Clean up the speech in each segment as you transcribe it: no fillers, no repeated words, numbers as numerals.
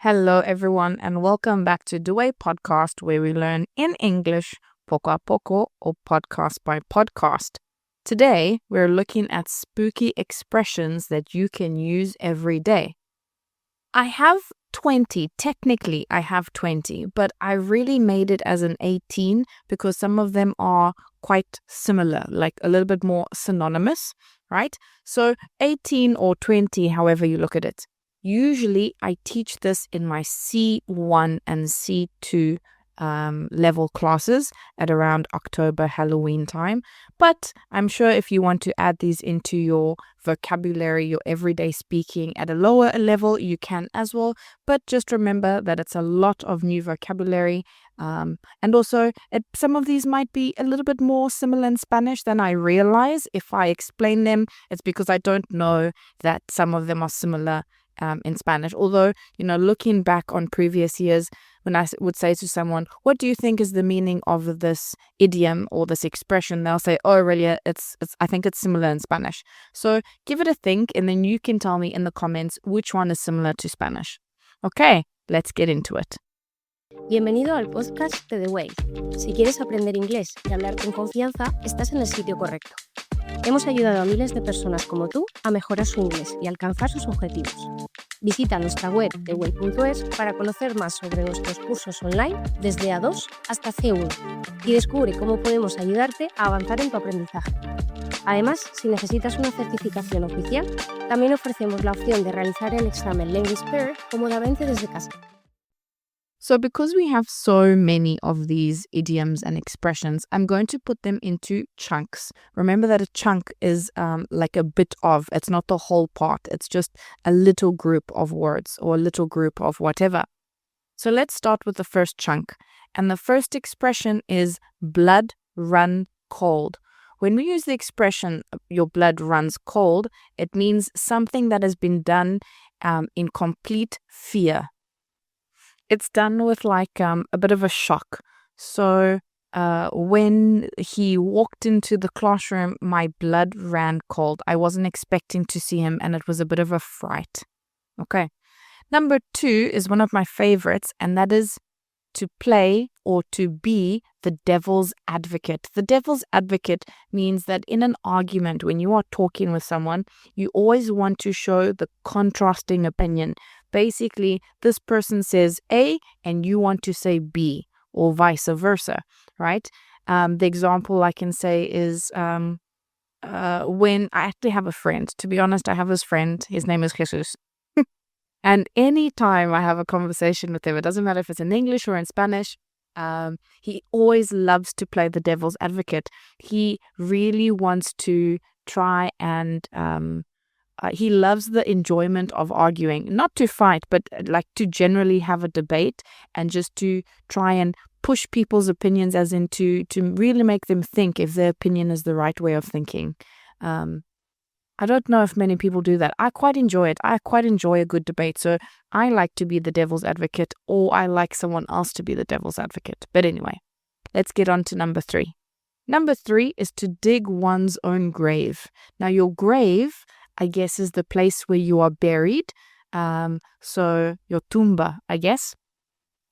Hello, everyone, and welcome back to Duet Podcast, where we learn in English poco a poco or podcast by podcast. Today, we're looking at spooky expressions that you can use every day. I have 20, technically I have 20, but I really made it as an 18 because some of them are quite similar, like a little bit more synonymous, right? So 18 or 20, however you look at it. Usually, I teach this in my C1 and C2 level classes at around October, Halloween time. But I'm sure if you want to add these into your vocabulary, your everyday speaking at a lower level, you can as well. But just remember that it's a lot of new vocabulary. And also, some of these might be a little bit more similar in Spanish than I realize. If I explain them, it's because I don't know that some of them are similar in Spanish. Although, looking back on previous years, when I would say to someone, what do you think is the meaning of this idiom or this expression? They'll say, oh, really, I think it's similar in Spanish. So give it a think, and then you can tell me in the comments which one is similar to Spanish. Okay, let's get into it. Bienvenido al podcast de The Way. Si quieres aprender inglés y hablar con confianza, estás en el sitio correcto. Hemos ayudado a miles de personas como tú a mejorar su inglés y alcanzar sus objetivos. Visita nuestra web theway.es para conocer más sobre nuestros cursos online desde A2 hasta C1 y descubre cómo podemos ayudarte a avanzar en tu aprendizaje. Además, si necesitas una certificación oficial, también ofrecemos la opción de realizar el examen Language Pair cómodamente desde casa. So because we have so many of these idioms and expressions, I'm going to put them into chunks. Remember that a chunk is like a bit of, it's not the whole part. It's just a little group of words or a little group of whatever. So let's start with the first chunk. And the first expression is blood run cold. When we use the expression your blood runs cold, it means something that has been done in complete fear. It's done with like a bit of a shock. So when he walked into the classroom, my blood ran cold. I wasn't expecting to see him, and it was a bit of a fright. Okay. Number 2 is one of my favorites, and that is to play or to be the devil's advocate. The devil's advocate means that in an argument, when you are talking with someone, you always want to show the contrasting opinion. Basically, this person says A and you want to say B, or vice versa, right? The example I can say is when I actually have a friend. To be honest, I have this friend. His name is Jesus. And anytime I have a conversation with him, it doesn't matter if it's in English or in Spanish, he always loves to play the devil's advocate. He really wants to try and he loves the enjoyment of arguing, not to fight, but like to generally have a debate and just to try and push people's opinions, as in to really make them think if their opinion is the right way of thinking. I don't know if many people do that. I quite enjoy it. I quite enjoy a good debate. So I like to be the devil's advocate, or I like someone else to be the devil's advocate. But anyway, let's get on to number 3. Number 3 is to dig one's own grave. Now, your grave, I guess, is the place where you are buried. So your tumba, I guess.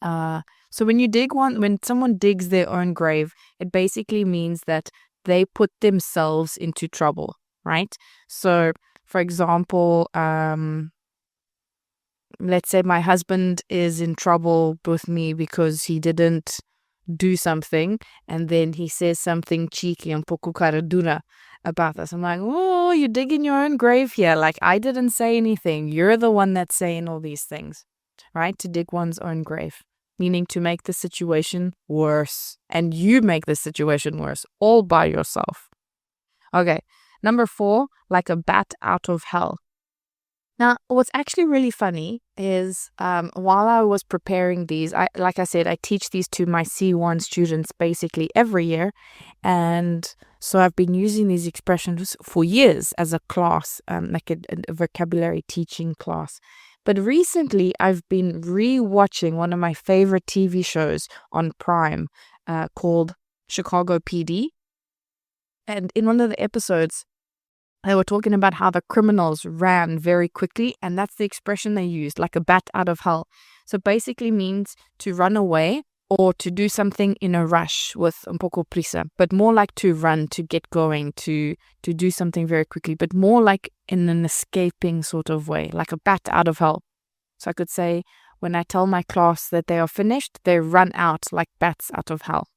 So when someone digs their own grave, it basically means that they put themselves into trouble. Right? So, for example, let's say my husband is in trouble with me because he didn't do something, and then he says something cheeky and poco cara dura about this. I'm like, oh, you're digging your own grave here. Like, I didn't say anything. You're the one that's saying all these things, right? To dig one's own grave, meaning to make the situation worse. And you make the situation worse all by yourself. Okay. Number 4, like a bat out of hell. Now, what's actually really funny is while I was preparing these, like I said, I teach these to my C1 students basically every year. And so I've been using these expressions for years as a class, like a vocabulary teaching class. But recently, I've been re-watching one of my favorite TV shows on Prime called Chicago PD. And in one of the episodes, they were talking about how the criminals ran very quickly, and that's the expression they used, like a bat out of hell. So basically means to run away or to do something in a rush with un poco prisa, but more like to run, to get going, to do something very quickly, but more like in an escaping sort of way, like a bat out of hell. So I could say, when I tell my class that they are finished, they run out like bats out of hell.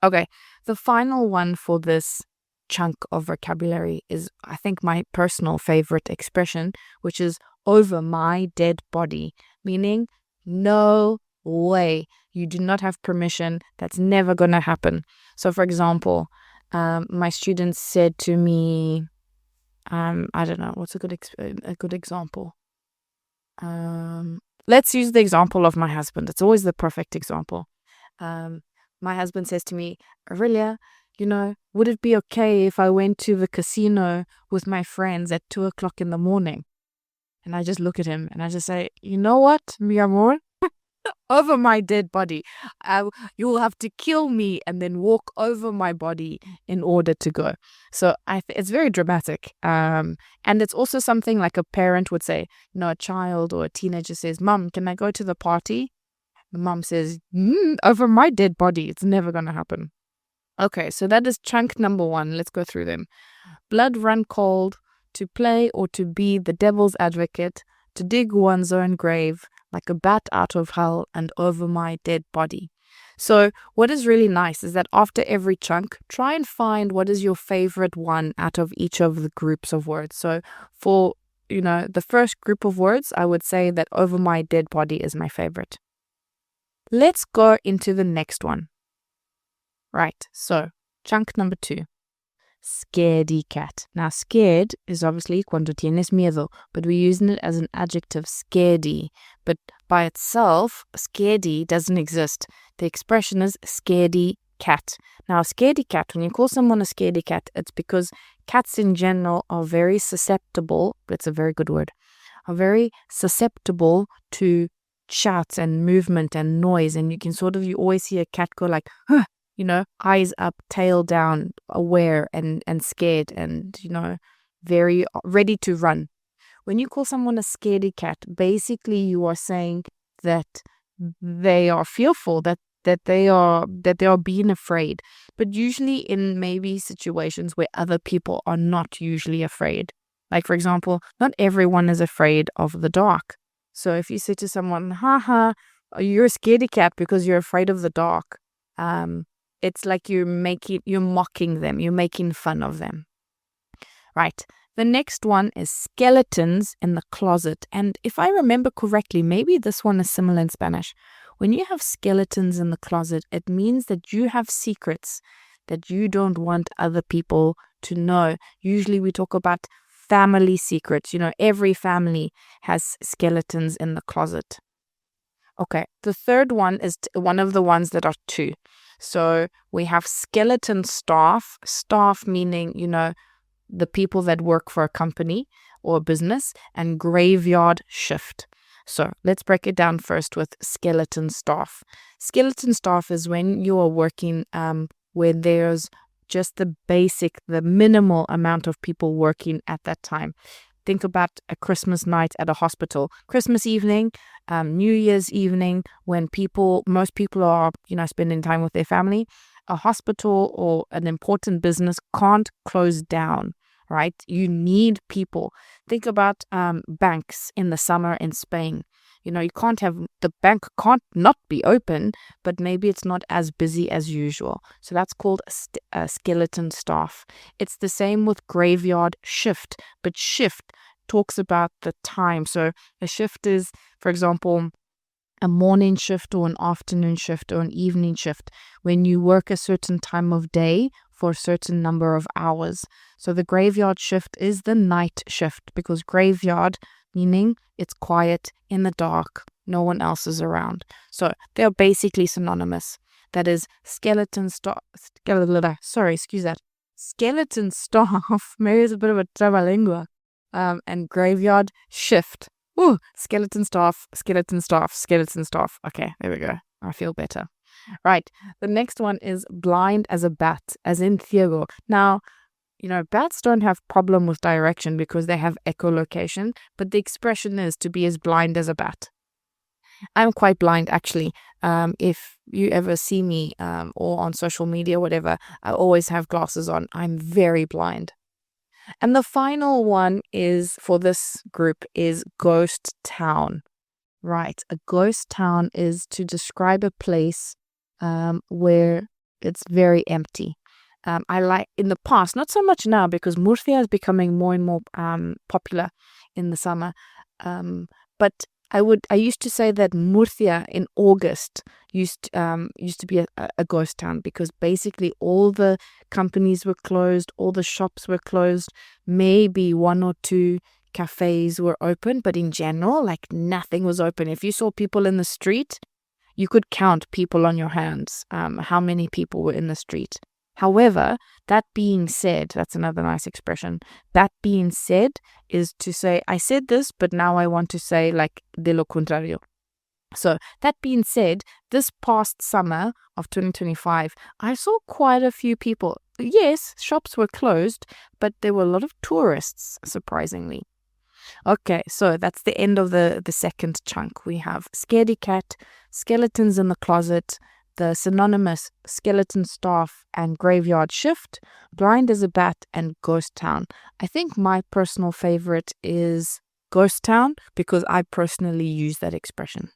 Okay, the final one for this chunk of vocabulary is, I think, my personal favorite expression, which is over my dead body, meaning no way. You do not have permission. That's never going to happen. So, for example, my students said to me, I don't know, what's a good example? Let's use the example of my husband. It's always the perfect example. My husband says to me, Aurelia, would it be okay if I went to the casino with my friends at 2:00 in the morning? And I just look at him and I just say, you know what, mi amor? Over my dead body. You will have to kill me and then walk over my body in order to go. So it's very dramatic. And it's also something like a parent would say, a child or a teenager says, Mom, can I go to the party? The mom says, over my dead body. It's never going to happen. Okay, so that is chunk number 1. Let's go through them. Blood run cold, to play or to be the devil's advocate, to dig one's own grave, like a bat out of hell, and over my dead body. So what is really nice is that after every chunk, try and find what is your favorite one out of each of the groups of words. So for, the first group of words, I would say that over my dead body is my favorite. Let's go into the next one. Right, so chunk number 2. Scaredy cat. Now, scared is obviously cuando tienes miedo, but we're using it as an adjective, scaredy. But by itself, scaredy doesn't exist. The expression is scaredy cat. Now, a scaredy cat, when you call someone a scaredy cat, it's because cats in general are very susceptible, that's a very good word, are very susceptible to shouts and movement and noise. And you always see a cat go like, huh, eyes up, tail down, aware and scared and, very ready to run. When you call someone a scaredy cat, basically you are saying that they are fearful, that they are being afraid, but usually in maybe situations where other people are not usually afraid. Like, for example, not everyone is afraid of the dark. So if you say to someone, you're a scaredy cat because you're afraid of the dark, it's like you're mocking them, you're making fun of them. Right. The next one is skeletons in the closet. And if I remember correctly, maybe this one is similar in Spanish. When you have skeletons in the closet, it means that you have secrets that you don't want other people to know. Usually we talk about family secrets. Every family has skeletons in the closet. Okay, the third one is one of the ones that are 2. So we have skeleton staff meaning, the people that work for a company or a business, and graveyard shift. So let's break it down first with skeleton staff. Skeleton staff is when you are working where there's just the minimal amount of people working at that time. Think about a Christmas night at a hospital, Christmas evening, New Year's evening, when most people are, spending time with their family. A hospital or an important business can't close down, right? You need people. Think about banks in the summer in Spain. The bank can't not be open, but maybe it's not as busy as usual. So that's called a skeleton staff. It's the same with graveyard shift, but shift talks about the time. So a shift is, for example, a morning shift or an afternoon shift or an evening shift when you work a certain time of day for a certain number of hours. So the graveyard shift is the night shift, because graveyard meaning it's quiet in the dark, no one else is around. So they are basically synonymous. That is skeleton staff. Skeleton staff. Maybe it's a bit of a trabalengua. And graveyard shift. Ooh, skeleton staff. Okay, there we go. I feel better. Right. The next one is blind as a bat, as in ciego. Now, bats don't have problem with direction because they have echolocation, but the expression is to be as blind as a bat. I'm quite blind actually. If you ever see me or on social media, whatever, I always have glasses on. I'm very blind. And the final one is for this group is ghost town. Right. A ghost town is to describe a place where it's very empty. I like in the past, not so much now because Murcia is becoming more and more popular in the summer. But I used to say that Murcia in August used to be a ghost town because basically all the companies were closed, all the shops were closed, maybe one or two cafes were open, but in general, like nothing was open. If you saw people in the street, you could count people on your hands, how many people were in the street. However, that being said, that's another nice expression. That being said is to say, I said this, but now I want to say like de lo contrario. So that being said, this past summer of 2025, I saw quite a few people. Yes, shops were closed, but there were a lot of tourists, surprisingly. Okay, so that's the end of the second chunk. We have scaredy cat, skeletons in the closet, the synonymous skeleton staff and graveyard shift, blind as a bat, and ghost town. I think my personal favorite is ghost town because I personally use that expression.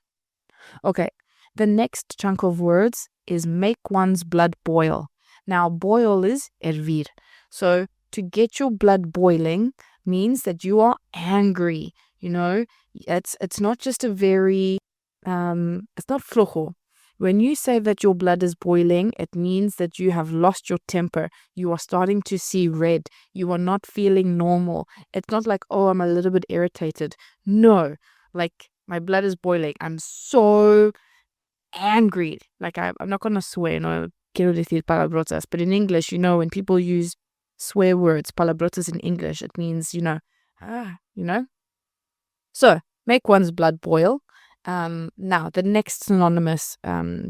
Okay, the next chunk of words is make one's blood boil. Now, boil is hervir. So to get your blood boiling means that you are angry. You know, it's not just a very it's not flojo. When you say that your blood is boiling, it means that you have lost your temper. You are starting to see red. You are not feeling normal. It's not like, oh, I'm a little bit irritated. No, like my blood is boiling. I'm so angry. Like I'm not going to swear, no quiero decir palabrotas. But in English, you know, when people use swear words, palabrotas in English, it means, you know. So, make one's blood boil. Now, the next synonymous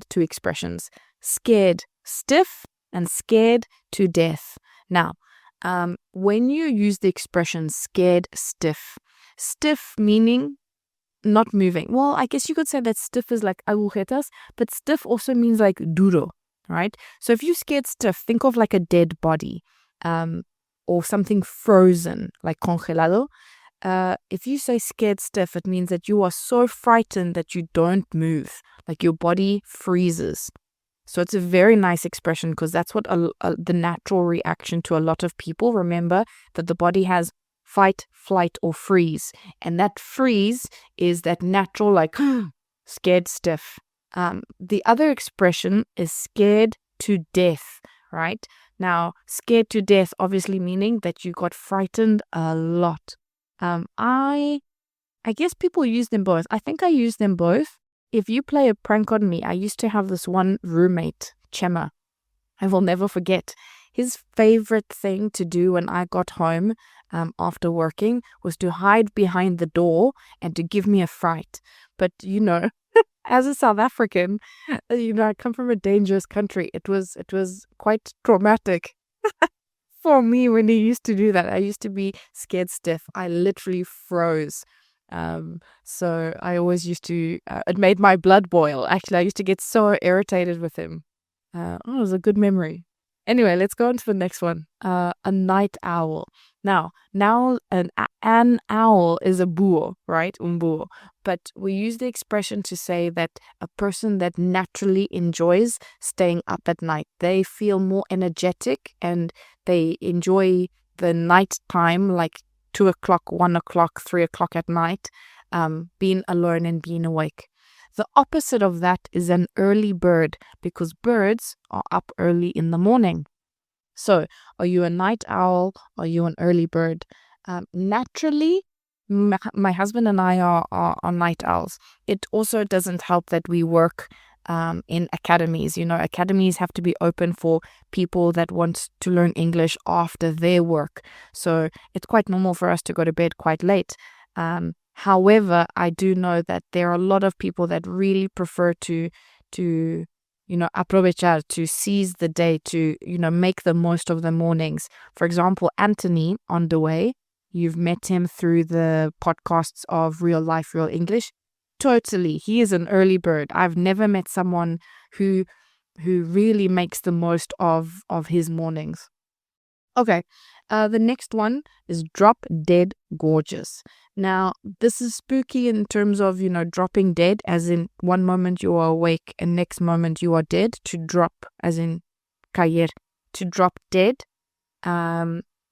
two expressions, scared stiff and scared to death. Now, when you use the expression scared stiff meaning not moving. Well, I guess you could say that stiff is like agujetas, but stiff also means like duro, right? So if you scared stiff, think of like a dead body or something frozen, like congelado. If you say scared stiff, it means that you are so frightened that you don't move, like your body freezes. So it's a very nice expression because that's what the natural reaction to a lot of people. Remember that the body has fight, flight, or freeze. And that freeze is that natural, like, scared stiff. The other expression is scared to death, right? Now, scared to death obviously meaning that you got frightened a lot. I guess people use them both. I think I use them both. If you play a prank on me, I used to have this one roommate, Chema. I will never forget. His favorite thing to do when I got home after working was to hide behind the door and to give me a fright. But, you know, as a South African, you know, I come from a dangerous country. It was quite traumatic for me when he used to do that. I used to be scared stiff. I literally froze. So I always used to, it made my blood boil. Actually, I used to get so irritated with him. It was a good memory. Anyway, let's go on to the next one. A night owl. Now an owl is a búho, right? Un búho. But we use the expression to say that a person that naturally enjoys staying up at night, they feel more energetic and they enjoy the night time, like 2 o'clock, 1 o'clock, 3 o'clock at night, being alone and being awake. The opposite of that is an early bird because birds are up early in the morning. So, are you a night owl? Are you an early bird? Naturally, my husband and I are night owls. It also doesn't help that we work in academies. You know, academies have to be open for people that want to learn English after their work. So, it's quite normal for us to go to bed quite late. However, I do know that there are a lot of people that really prefer to you know, aprovechar, to seize the day, to, you know, make the most of the mornings. For example, Anthony on the way, you've met him through the podcasts of Real Life, Real English. totally. He is an early bird. I've never met someone who really makes the most of his mornings. Okay, the next one is drop dead gorgeous. Now, this is spooky in terms of, dropping dead, as in one moment you are awake and next moment you are dead. To drop, as in caer, to drop dead.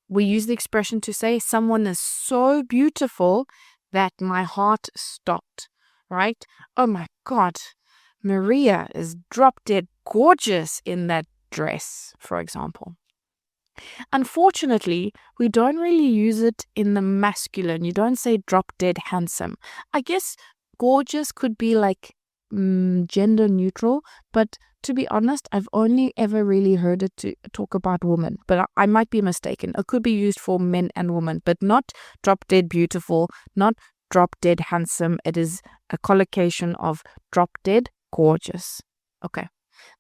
We use the expression to say someone is so beautiful that my heart stopped, right? Oh my God, Maria is drop dead gorgeous in that dress, for example. Unfortunately, we don't really use it in the masculine. You don't say drop dead handsome. I guess gorgeous could be like gender neutral, but to be honest, I've only ever really heard it to talk about women, but I might be mistaken. It could be used for men and women, but not drop dead beautiful, not drop dead handsome. It is a collocation of drop dead gorgeous. Okay.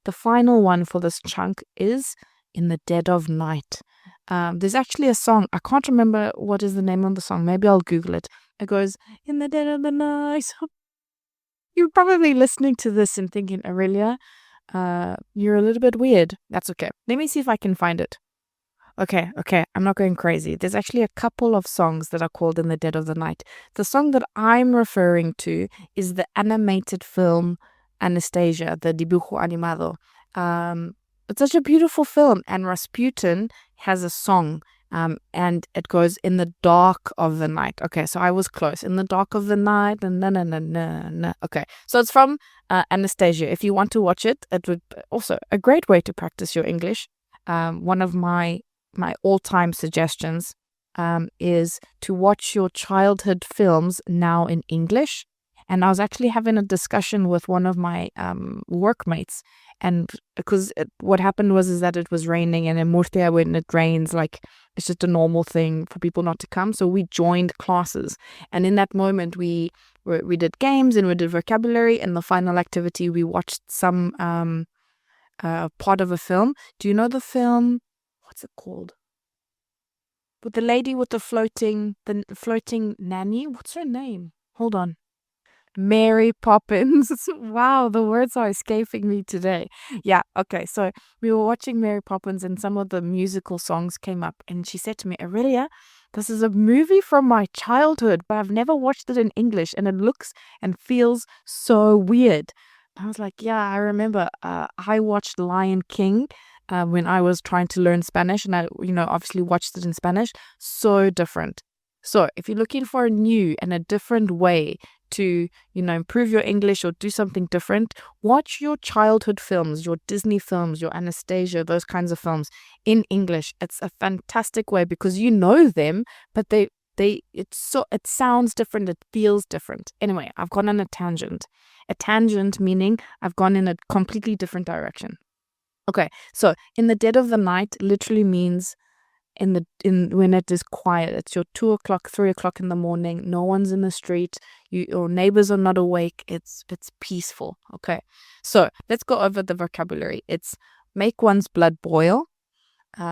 The final one for this chunk is in the dead of night. There's actually a song. I can't remember what is the name of the song. Maybe I'll Google it. It goes, in the dead of the night. You're probably listening to this and thinking, Aurelia, you're a little bit weird. That's okay. Let me see if I can find it. Okay, I'm not going crazy. There's actually a couple of songs that are called In the Dead of the Night. The song that I'm referring to is the animated film Anastasia, the dibujo animado. It's such a beautiful film, and Rasputin has a song, and it goes in the dark of the night. Okay, so I was close. In the dark of the night, na. Okay, so it's from Anastasia. If you want to watch it, it would also a great way to practice your English. One of my all-time suggestions is to watch your childhood films now in English. And I was actually having a discussion with one of my workmates, and because what happened is that it was raining, and in Murcia when it rains, like it's just a normal thing for people not to come. So we joined classes, and in that moment we did games and we did vocabulary. And the final activity, we watched some part of a film. Do you know the film? What's it called? With the lady with the floating nanny. What's her name? Hold on. Mary Poppins. Wow, the words are escaping me today. Yeah, okay. So we were watching Mary Poppins and some of the musical songs came up, and she said to me, Aurelia, this is a movie from my childhood, but I've never watched it in English and it looks and feels so weird. I was like, yeah, I remember I watched Lion King when I was trying to learn Spanish, and I, obviously watched it in Spanish. So different. So if you're looking for a new and a different way to, improve your English or do something different, watch your childhood films, your Disney films, your Anastasia, those kinds of films in English. It's a fantastic way because you know them, but it sounds different, it feels different. Anyway, I've gone on a tangent. A tangent meaning I've gone in a completely different direction. Okay, so in the dead of the night literally means when it is quiet. It's your 2 o'clock, 3 o'clock in the morning. No one's in the street. Your neighbors are not awake. It's peaceful. Okay, so let's go over the vocabulary. It's make one's blood boil,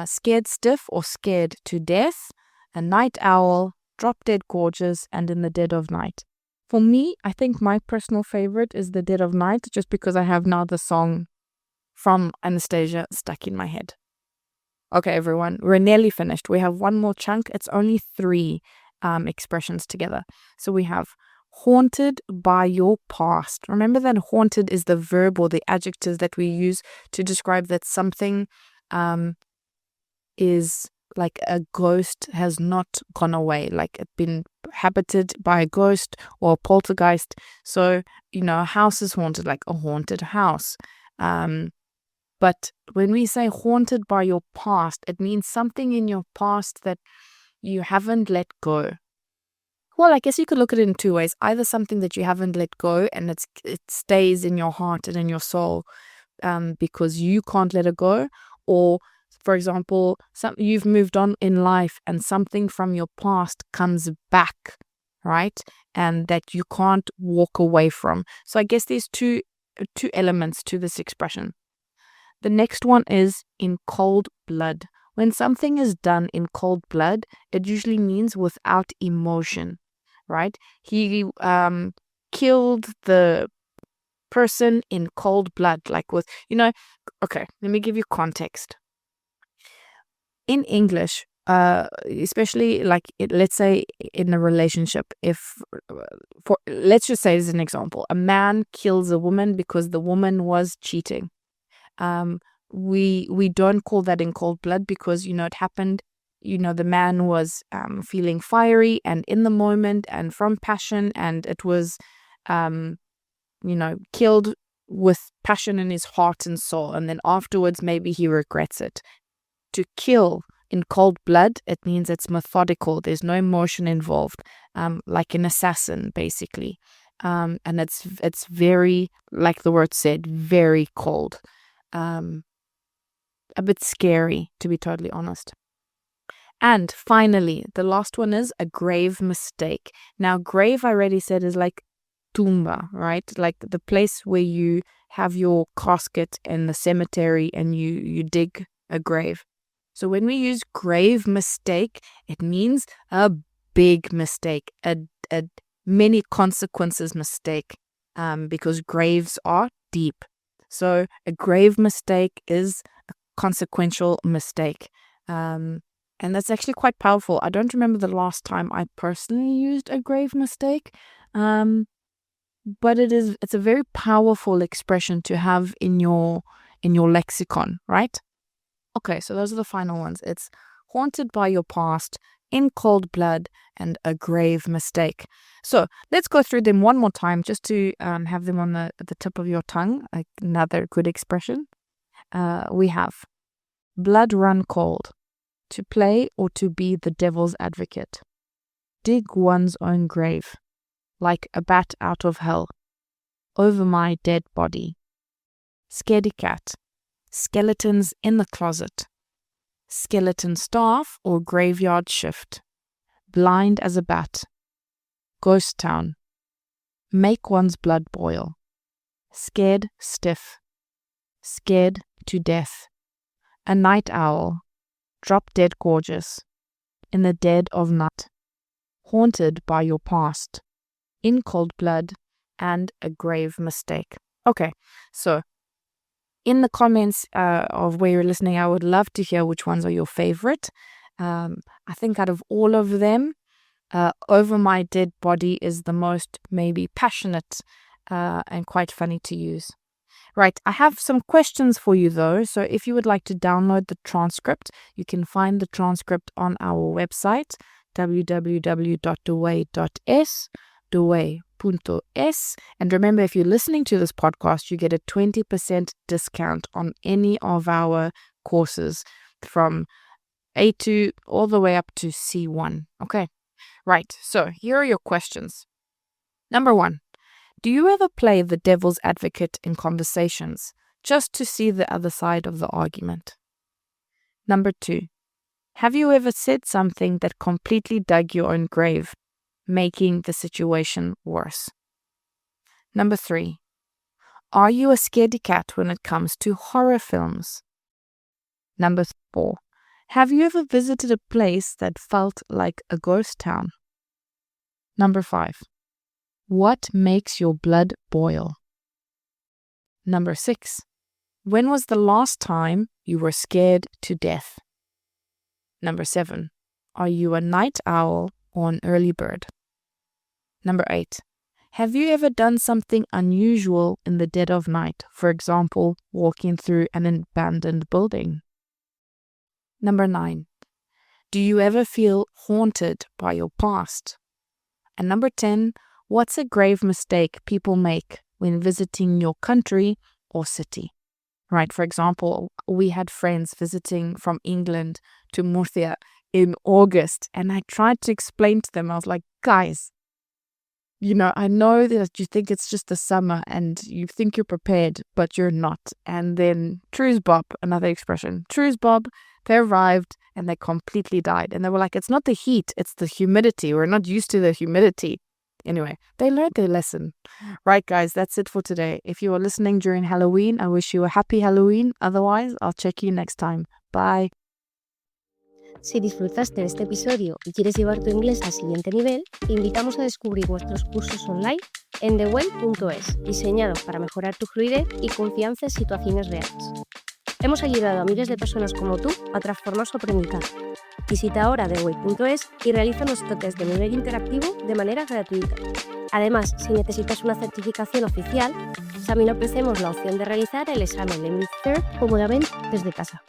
scared stiff or scared to death, a night owl, drop dead gorgeous, and in the dead of night. For me, I think my personal favorite is the dead of night, just because I have now the song from Anastasia stuck in my head. Okay, everyone, we're nearly finished. We have one more chunk. It's only 3 expressions together. So we have haunted by your past. Remember that haunted is the verb or the adjective that we use to describe that something is like a ghost has not gone away, like it's been habited by a ghost or a poltergeist. So, a house is haunted, like a haunted house. But when we say haunted by your past, it means something in your past that you haven't let go. Well, I guess you could look at it in 2 ways. Either something that you haven't let go and it stays in your heart and in your soul because you can't let it go. Or, for example, you've moved on in life and something from your past comes back, right? And that you can't walk away from. So I guess there's two elements to this expression. The next one is in cold blood. When something is done in cold blood, it usually means without emotion, right? He killed the person in cold blood, like with, okay, let me give you context. In English, especially like let's say in a relationship, let's just say as an example, a man kills a woman because the woman was cheating. We don't call that in cold blood because it happened. The man was feeling fiery and in the moment and from passion, and it was killed with passion in his heart and soul, and then afterwards maybe he regrets it. To kill in cold blood, it means it's methodical. There's no emotion involved, like an assassin, basically. And it's very, like the word said, very cold. A bit scary, to be totally honest. And finally, the last one is a grave mistake. Now, grave, I already said, is like tumba, right? Like the place where you have your casket in the cemetery and you dig a grave. So when we use grave mistake, it means a big mistake, a many consequences mistake, because graves are deep. So a grave mistake is a consequential mistake. And that's actually quite powerful. I don't remember the last time I personally used a grave mistake, but it's a very powerful expression to have in your lexicon, right? Okay, so those are the final ones. It's haunted by your past, in cold blood, and a grave mistake. So let's go through them one more time just to have them on the tip of your tongue. Like another good expression. We have blood run cold, to play or to be the devil's advocate, dig one's own grave, like a bat out of hell, over my dead body, scaredy cat, skeletons in the closet, skeleton staff or graveyard shift, blind as a bat, ghost town, make one's blood boil, scared stiff, scared to death, a night owl, drop dead gorgeous, in the dead of night, haunted by your past, in cold blood, and a grave mistake. Okay, so in the comments of where you're listening, I would love to hear which ones are your favorite. I think out of all of them, over my dead body is the most maybe passionate and quite funny to use. Right, I have some questions for you though. So if you would like to download the transcript, you can find the transcript on our website, www.dewey.s, dewey.s. And remember, if you're listening to this podcast, you get a 20% discount on any of our courses from A2 all the way up to C1. Okay, right. So here are your questions. Number 1. Do you ever play the devil's advocate in conversations just to see the other side of the argument? Number 2. Have you ever said something that completely dug your own grave, making the situation worse? Number 3. Are you a scaredy cat when it comes to horror films? Number 4. Have you ever visited a place that felt like a ghost town? Number 5. What makes your blood boil? Number 6. When was the last time you were scared to death? Number 7. Are you a night owl or an early bird? Number 8. Have you ever done something unusual in the dead of night, for example, walking through an abandoned building? Number 9. Do you ever feel haunted by your past? And number 10. What's a grave mistake people make when visiting your country or city? Right, for example, we had friends visiting from England to Murcia in August, and I tried to explain to them, I was like, guys, I know that you think it's just the summer and you think you're prepared, but you're not. And then trues bob, another expression, trues bob, they arrived and they completely died. And they were like, it's not the heat, it's the humidity. We're not used to the humidity. Anyway, they learned their lesson. Right, guys, that's it for today. If you are listening during Halloween, I wish you a happy Halloween. Otherwise, I'll check you next time. Bye. Si disfrutaste de este episodio y quieres llevar tu inglés al siguiente nivel, te invitamos a descubrir nuestros cursos online en theway.es, diseñados para mejorar tu fluidez y confianza en situaciones reales. Hemos ayudado a miles de personas como tú a transformar su aprendizaje. Visita ahora theway.es y realiza nuestro test de nivel interactivo de manera gratuita. Además, si necesitas una certificación oficial, también ofrecemos la opción de realizar el examen de Mid-Third cómodamente desde casa.